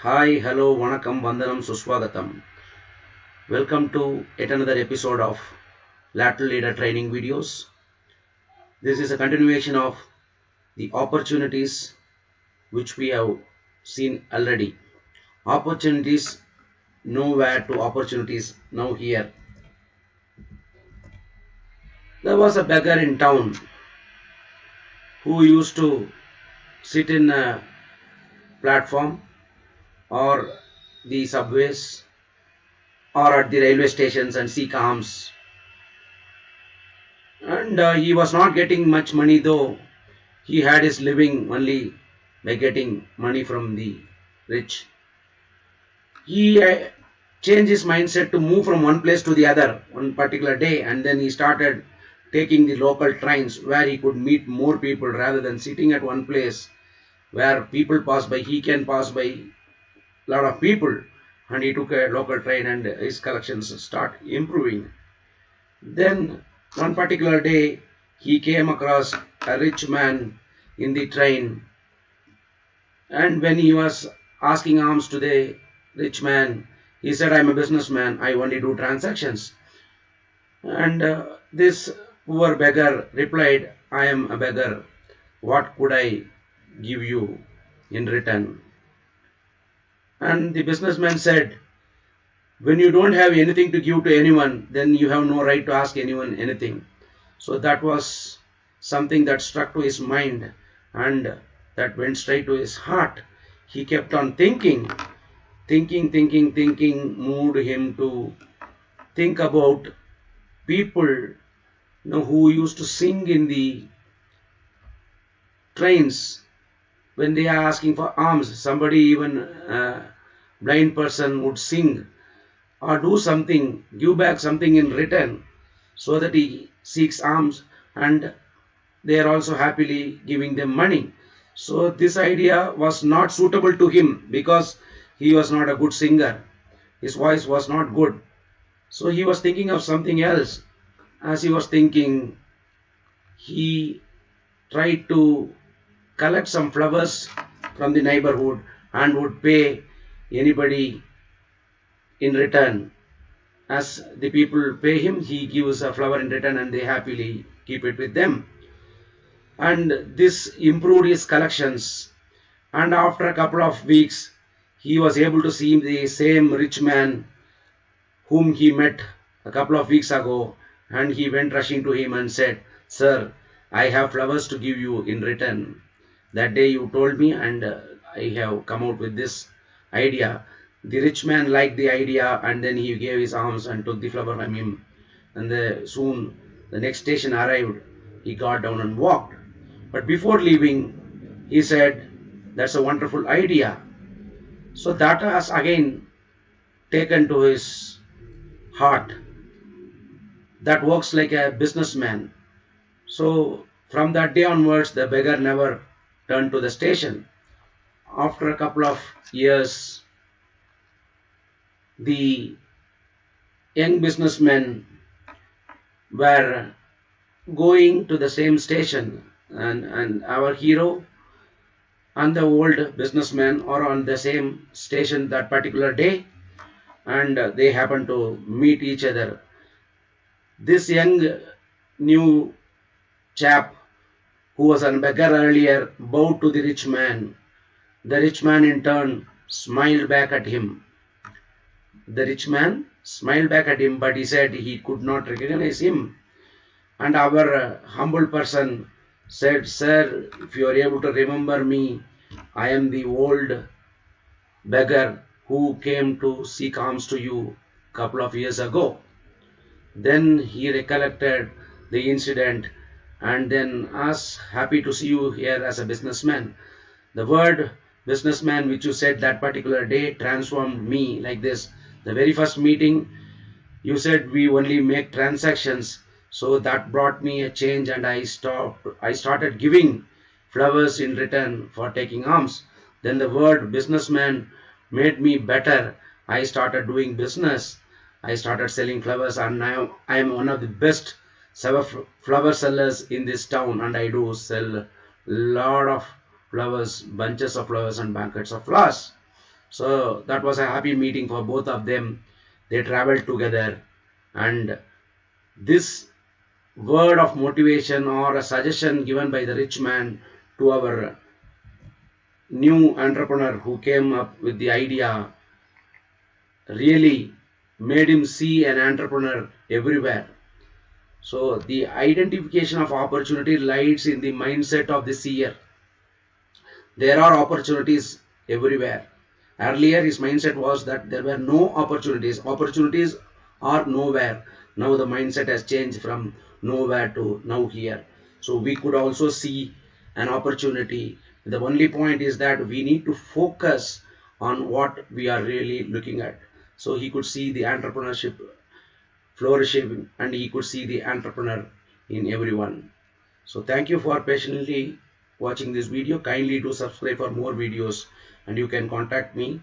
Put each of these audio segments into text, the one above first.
Hi, hello, vanakkam, vandanam, suswagatam. Welcome to yet another episode of Lateral Leader Training videos. This is a continuation of the opportunities which we have seen already. Opportunities nowhere to opportunities now here. There was a beggar in town who used to sit in a platform or the subways or at the railway stations and seek alms. And he was not getting much money, though he had his living only by getting money from the rich. He changed his mindset to move from one place to the other one particular day, and then he started taking the local trains where he could meet more people rather than sitting at one place where people pass by. He can pass by a lot of people, and he took a local train and his collections start improving. Then one particular day he came across a rich man in the train, and when he was asking alms to the rich man, he said, "I'm a businessman, I only do transactions." And this poor beggar replied, "I am a beggar, what could I give you in return?" And the businessman said, "When you don't have anything to give to anyone, then you have no right to ask anyone anything." So that was something that struck to his mind and that went straight to his heart. He kept on thinking, moved him to think about people who used to sing in the trains when they are asking for alms. Somebody, even a blind person, would sing or do something, give back something in return so that he seeks alms, and they are also happily giving them money. So this idea was not suitable to him because he was not a good singer. His voice was not good. So he was thinking of something else. As he was thinking, he tried to collect some flowers from the neighborhood and would pay anybody in return. As the people pay him, he gives a flower in return and they happily keep it with them. And this improved his collections. And after a couple of weeks, he was able to see the same rich man whom he met a couple of weeks ago, and he went rushing to him and said, "Sir, I have flowers to give you in return. That day you told me, and I have come out with this idea." The rich man liked the idea, and then he gave his alms and took the flower from him. And soon the next station arrived. He got down and walked. But before leaving, he said, "That's a wonderful idea." So that has again taken to his heart. That works like a businessman. So from that day onwards, the beggar never turned to the station. After a couple of years, the young businessmen were going to the same station, and our hero and the old businessman are on the same station that particular day, and they happen to meet each other. This young new chap who was a beggar earlier bowed to the rich man. The rich man in turn smiled back at him. The rich man smiled back at him, but he said he could not recognize him. And our humble person said, "Sir, if you are able to remember me, I am the old beggar who came to seek alms to you a couple of years ago." Then he recollected the incident and then asked, "Happy to see you here as a businessman." The word businessman which you said that particular day transformed me like this. The very first meeting, you said we only make transactions. So that brought me a change, and I started giving flowers in return for taking alms. Then the word businessman made me better. I started doing business. I started selling flowers, and now I am one of the best flower sellers in this town, and I do sell a lot of flowers, bunches of flowers and buckets of flowers. So that was a happy meeting for both of them. They traveled together, and this word of motivation or a suggestion given by the rich man to our new entrepreneur who came up with the idea really made him see an entrepreneur everywhere. So the identification of opportunity lies in the mindset of the seer. There are opportunities everywhere. Earlier, his mindset was that there were no opportunities. Opportunities are nowhere. Now the mindset has changed from nowhere to now here. So we could also see an opportunity. The only point is that we need to focus on what we are really looking at. So he could see the entrepreneurship flourishing, and he could see the entrepreneur in everyone. So thank you for patiently watching this video. Kindly do subscribe for more videos, and you can contact me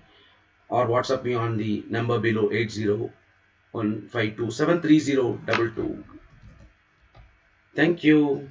or WhatsApp me on the number below 80152730222. Thank you.